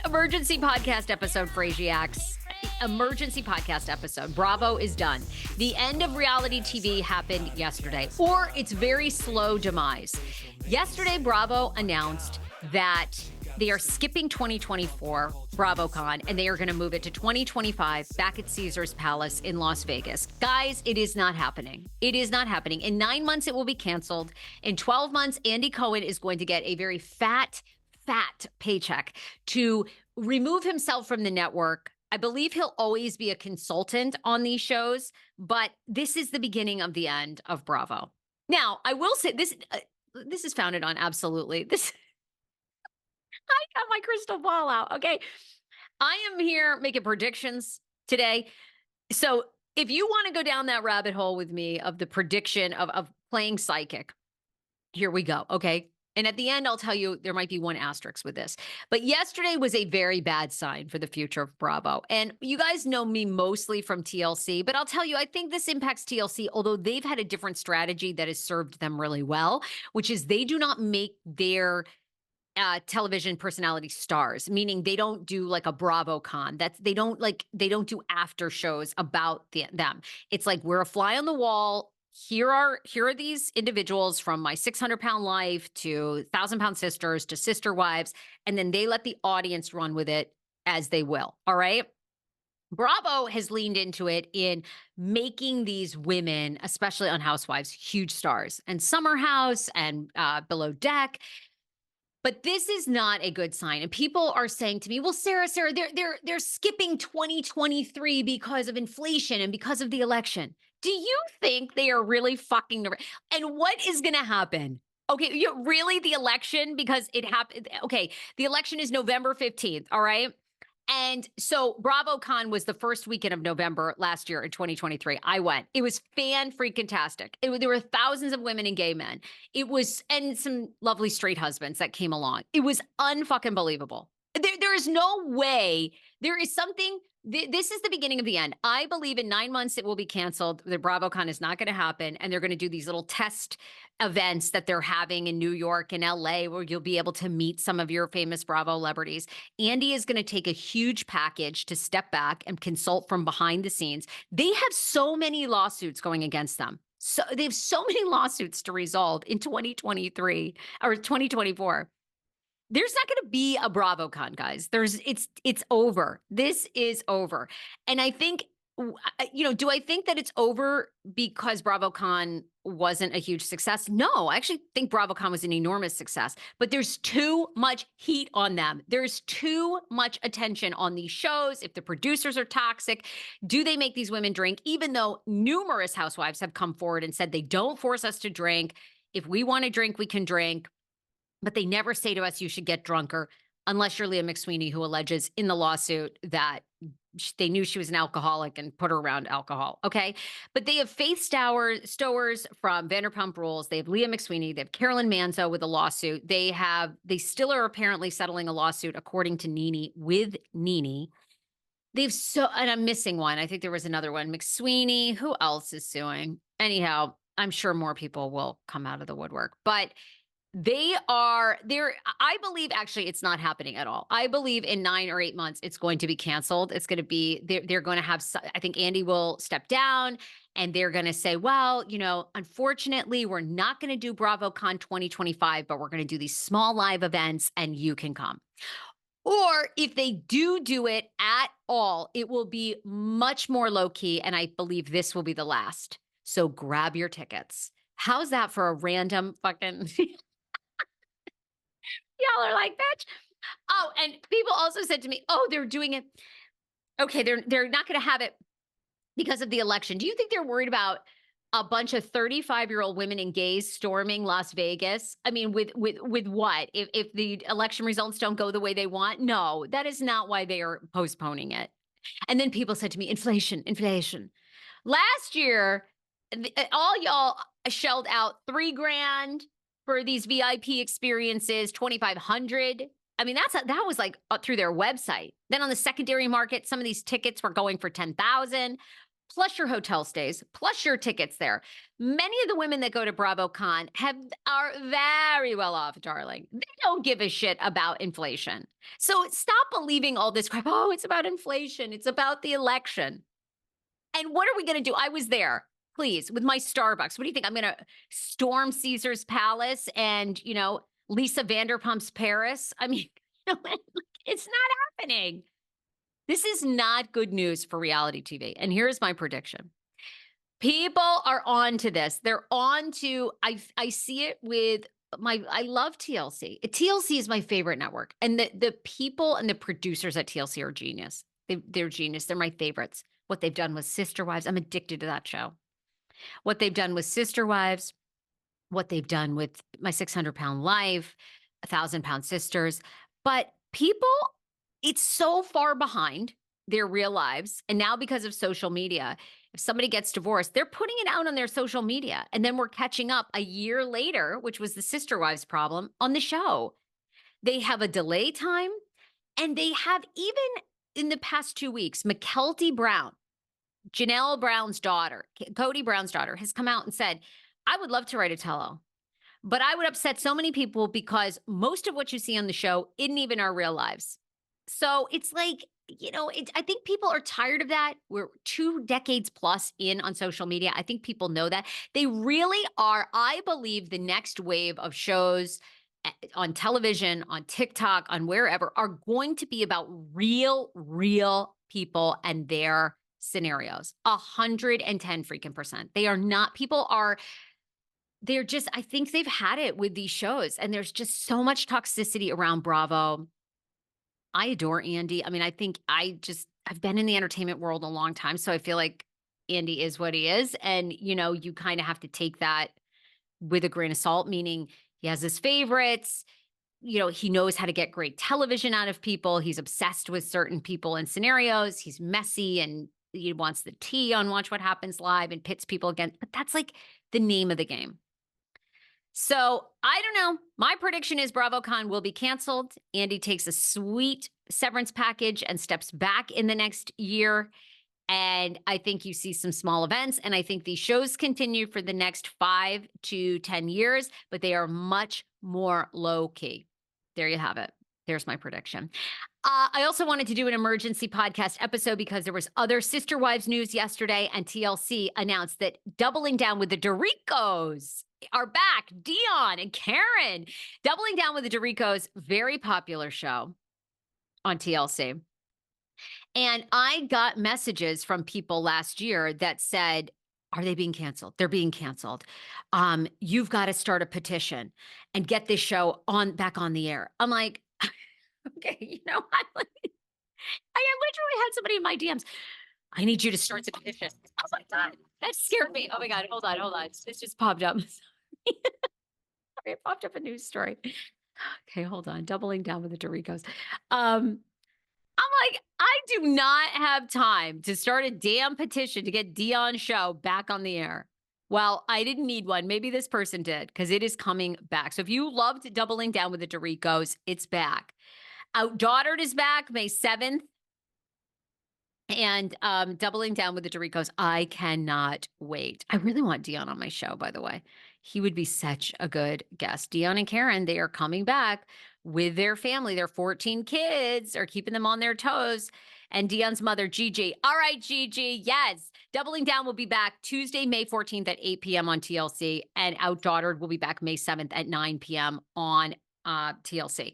emergency podcast episode, Frasiacs. Emergency podcast episode. Bravo is done. The end of reality TV happened yesterday, or its very slow demise. Yesterday, Bravo announced that they are skipping 2024 Bravocon, and they are going to move it to 2025 back at Caesar's Palace in Las Vegas. Guys, it is not happening. It is not happening. In 9 months, it will be canceled. In 12 months, Andy Cohen is going to get a very fat paycheck to remove himself from the network. I believe he'll always be a consultant on these shows, but this is the beginning of the end of Bravo. Now, I will say this is founded on absolutely this. I got my crystal ball out. Okay. I am here making predictions today. So if you want to go down that rabbit hole with me of the prediction of playing psychic, here we go. Okay. And at the end, I'll tell you, there might be one asterisk with this. But yesterday was a very bad sign for the future of Bravo. And you guys know me mostly from TLC, but I'll tell you, I think this impacts TLC, although they've had a different strategy that has served them really well, which is they do not make their television personality stars, meaning they don't do like a Bravocon. They don't do after shows about them. It's like, we're a fly on the wall. Here are these individuals from My 600-Pound Life to 1,000-Pound Sisters to Sister Wives, and then they let the audience run with it as they will. All right. Bravo has leaned into it in making these women, especially on Housewives, huge stars, and Summer House and Below Deck. But this is not a good sign. And people are saying to me, well, Sarah, they're skipping 2023 because of inflation and because of the election. Do you think they are really fucking? And what is going to happen? Okay, really the election, because it happened. Okay, the election is November 15th. All right. And so Bravocon was the first weekend of November last year in 2023. I went. It was fan-freaking-tastic. There were thousands of women and gay men. And some lovely straight husbands that came along. It was unfucking believable. There is no way. There is something. This is the beginning of the end. I believe in 9 months it will be canceled. The Bravocon is not going to happen. And they're going to do these little test events that they're having in New York and LA where you'll be able to meet some of your famous Bravo celebrities. Andy is going to take a huge package to step back and consult from behind the scenes. They have so many lawsuits going against them. So they have so many lawsuits to resolve in 2023 or 2024. There's not going to be a Bravocon, guys. It's over. This is over. And I think, do I think that it's over because Bravocon wasn't a huge success? No, I actually think Bravocon was an enormous success, but there's too much heat on them. There's too much attention on these shows. If the producers are toxic, do they make these women drink? Even though numerous housewives have come forward and said they don't force us to drink. If we want to drink, we can drink. But they never say to us, you should get drunker, unless you're Leah McSweeney, who alleges in the lawsuit that they knew she was an alcoholic and put her around alcohol. Okay. But they have Faith Stowers from Vanderpump Rules. They have Leah McSweeney. They have Carolyn Manzo with a lawsuit. They still are apparently settling a lawsuit, according to Nene, with Nene. And I'm missing one. I think there was another one. McSweeney. Who else is suing? Anyhow, I'm sure more people will come out of the woodwork. But I believe actually it's not happening at all. I believe in 9 or 8 months, it's going to be canceled. It's going to be, they're going to have, I think Andy will step down and they're going to say, well, unfortunately, we're not going to do Bravocon 2025, but we're going to do these small live events and you can come. Or if they do it at all, it will be much more low key. And I believe this will be the last. So grab your tickets. How's that for a random fucking... Y'all are like, bitch. Oh, and people also said to me, oh, they're doing it. Okay, they're not going to have it because of the election. Do you think they're worried about a bunch of 35-year-old women and gays storming Las Vegas? I mean, with what? If the election results don't go the way they want? No, that is not why they are postponing it. And then people said to me, inflation. Last year, all y'all shelled out $3,000 for these VIP experiences, $2,500. I mean, that was like through their website. Then on the secondary market, some of these tickets were going for $10,000. plus your hotel stays, plus your tickets there. Many of the women that go to Bravocon are very well off, darling. They don't give a shit about inflation. So stop believing all this crap. Oh, it's about inflation. It's about the election. And what are we going to do? I was there, please, with my Starbucks. What do you think? I'm going to storm Caesar's Palace and, Lisa Vanderpump's Paris? I mean, it's not happening. This is not good news for reality TV. And here's my prediction. People are on to this. They're on to, I see it with I love TLC. TLC is my favorite network. And the people and the producers at TLC are genius. They're genius. They're my favorites. What they've done with Sister Wives. I'm addicted to that show. What they've done with Sister Wives, what they've done with My 600-Pound Life, 1,000-Pound Sisters. But people, it's so far behind their real lives. And now because of social media, if somebody gets divorced, they're putting it out on their social media. And then we're catching up a year later, which was the Sister Wives problem, on the show. They have a delay time. And they have, even in the past 2 weeks, McKelty Brown, Janelle Brown's daughter, Kody Brown's daughter, has come out and said, I would love to write a tell-all, but I would upset so many people because most of what you see on the show isn't even our real lives. So it's like, I think people are tired of that. We're 2 decades plus in on social media. I think people know that. They really are, I believe, the next wave of shows on television, on TikTok, on wherever, are going to be about real people and their scenarios. 110 freaking percent. They are not, they're just, I think they've had it with these shows, and there's just so much toxicity around Bravo. I adore Andy. I mean, I think I've been in the entertainment world a long time, so I feel like Andy is what he is. And, you kind of have to take that with a grain of salt, meaning he has his favorites. He knows how to get great television out of people. He's obsessed with certain people and scenarios. He's messy, and he wants the tea on Watch What Happens Live and pits people against, but that's like the name of the game. So I don't know. My prediction is Bravocon will be canceled. Andy takes a sweet severance package and steps back in the next year. And I think you see some small events. And I think these shows continue for the next 5 to 10 years, but they are much more low key. There you have it. There's my prediction. I also wanted to do an emergency podcast episode because there was other Sister Wives news yesterday, and TLC announced that Doubling Down with the Doricos are back. Dion and Karen. Doubling Down with the Doricos, very popular show on TLC. And I got messages from people last year that said, are they being canceled? They're being canceled. You've got to start a petition and get this show back on the air. I'm like, okay, I literally had somebody in my DMs. I need you to start the petition. Oh my God, that scared me. Oh my God, hold on. This just popped up. Sorry, it popped up a news story. Okay, hold on. Doubling Down with the Doricos. I'm like, I do not have time to start a damn petition to get Dion's show back on the air. Well, I didn't need one. Maybe this person did, because it is coming back. So if you loved Doubling Down with the Doricos, it's back. Outdaughtered is back May 7th. And Doubling Down with the Doricos, I cannot wait. I really want Dion on my show, by the way. He would be such a good guest. Dion and Karen, they are coming back with their family. Their 14 kids are keeping them on their toes. And Dion's mother, Gigi. All right, Gigi, yes. Doubling Down will be back Tuesday, May 14th at 8 p.m. on TLC. And Outdaughtered will be back May 7th at 9 p.m. on TLC.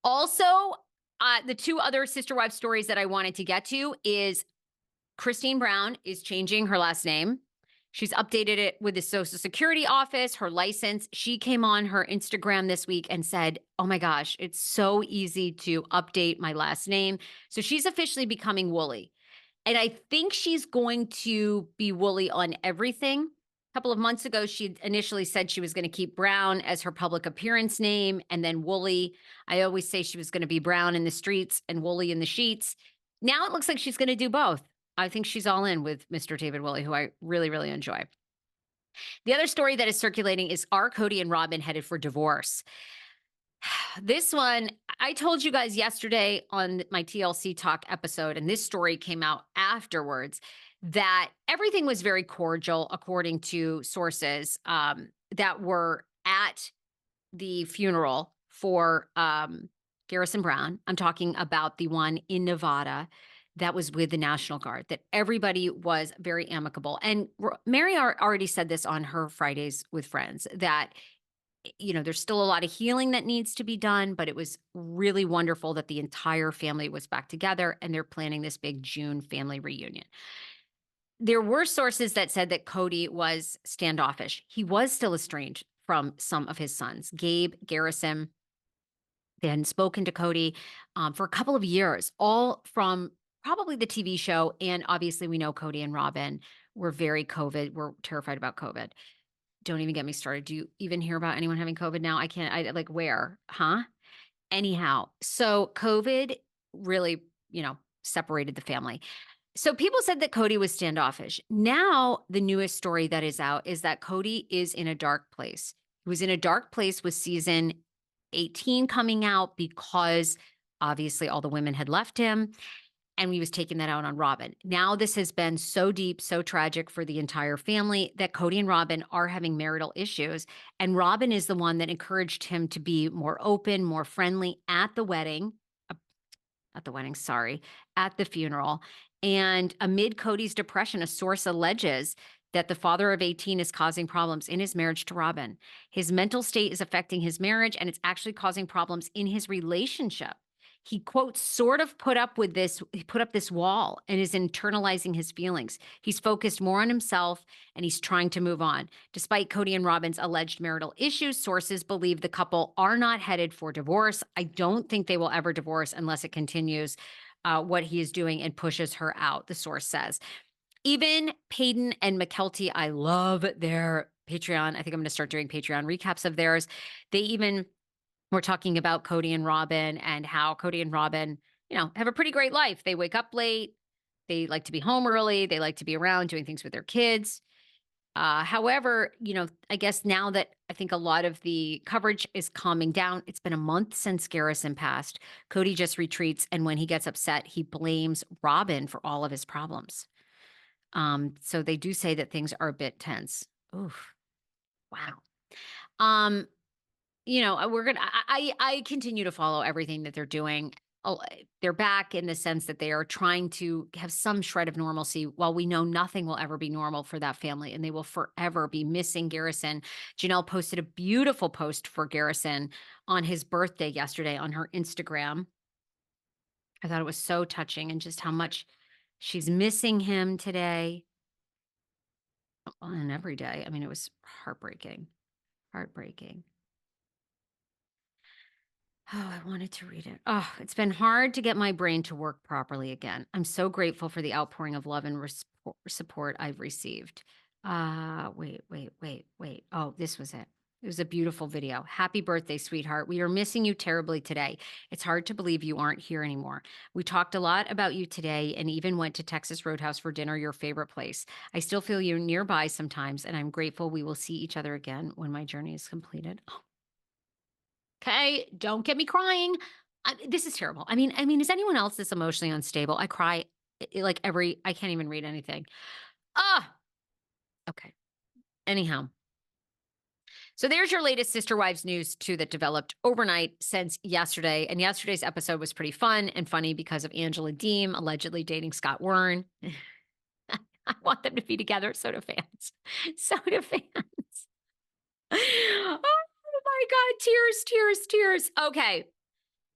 Also, the 2 other Sister Wives stories that I wanted to get to is Christine Brown is changing her last name. She's updated it with the Social Security office, her license. She came on her Instagram this week and said, oh my gosh, it's so easy to update my last name. So she's officially becoming Wooly. And I think she's going to be Wooly on everything. A couple of months ago, she initially said she was going to keep Brown as her public appearance name, and then Wooly. I always say she was going to be Brown in the streets and Wooly in the sheets. Now it looks like she's going to do both. I think she's all in with Mr. David Woolley, who I really, really enjoy. The other story that is circulating is, are Cody and Robin headed for divorce? This one, I told you guys yesterday on my TLC Talk episode, and this story came out afterwards, that everything was very cordial, according to sources that were at the funeral for Garrison Brown. I'm talking about the one in Nevada that was with the National Guard, that everybody was very amicable. And Mary already said this on her Fridays with Friends, that there's still a lot of healing that needs to be done, but it was really wonderful that the entire family was back together and they're planning this big June family reunion. There were sources that said that Cody was standoffish. He was still estranged from some of his sons. Gabe, Garrison, they hadn't spoken to Cody for a couple of years, all from probably the TV show. And obviously we know Cody and Robin were very COVID. We're terrified about COVID. Don't even get me started. Do you even hear about anyone having COVID now? Where? Huh? Anyhow, so COVID really, separated the family. So people said that Cody was standoffish. Now, the newest story that is out is that Cody is in a dark place. He was in a dark place with season 18 coming out because obviously all the women had left him. And he was taking that out on Robin. Now this has been so deep, so tragic for the entire family that Cody and Robin are having marital issues. And Robin is the one that encouraged him to be more open, more friendly at the funeral. And amid Cody's depression, a source alleges that the father of 18 is causing problems in his marriage to Robin. His mental state is affecting his marriage, and it's actually causing problems in his relationship. He, quote, sort of put up this wall and is internalizing his feelings. He's focused more on himself and he's trying to move on. Despite Cody and Robin's alleged marital issues, sources believe the couple are not headed for divorce. I don't think they will ever divorce unless it continues what he is doing and pushes her out, the source says. Even Payton and McKelty, I love their Patreon. I think I'm going to start doing Patreon recaps of theirs. They even we're talking about Cody and Robin and how Cody and Robin, have a pretty great life. They wake up late. They like to be home early. They like to be around doing things with their kids. However, I guess now that I think a lot of the coverage is calming down, it's been a month since Garrison passed. Cody just retreats. And when he gets upset, he blames Robin for all of his problems. So they do say that things are a bit tense. Oof. Wow. I continue to follow everything that they're doing. They're back in the sense that they are trying to have some shred of normalcy, while we know nothing will ever be normal for that family and they will forever be missing Garrison. Janelle posted a beautiful post for Garrison on his birthday yesterday on her Instagram. I thought it was so touching and just how much she's missing him today. And every day. I mean, it was heartbreaking. Oh, I wanted to read it. Oh, it's been hard to get my brain to work properly again. I'm so grateful for the outpouring of love and support I've received. Wait. Oh, this was it. It was a beautiful video. Happy birthday, sweetheart. We are missing you terribly today. It's hard to believe you aren't here anymore. We talked a lot about you today and even went to Texas Roadhouse for dinner, your favorite place. I still feel you nearby sometimes, and I'm grateful we will see each other again when my journey is completed. Oh. Okay, don't get me crying. This is terrible. I mean, is anyone else this emotionally unstable? I cry I can't even read anything. Okay. Anyhow. So there's your latest Sister Wives news too that developed overnight since yesterday. And yesterday's episode was pretty fun and funny because of Angela Deem allegedly dating Scott Warren. I want them to be together. So do fans. Oh my God, tears. Okay.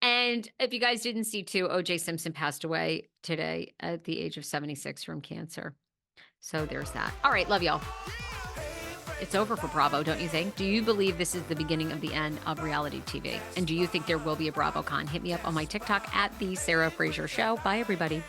And if you guys didn't see too, O.J. Simpson passed away today at the age of 76 from cancer. So there's that. All right, love y'all. It's over for Bravo, don't you think? Do you believe this is the beginning of the end of reality TV? And do you think there will be a Bravocon? Hit me up on my TikTok at the Sarah Fraser Show. Bye, everybody.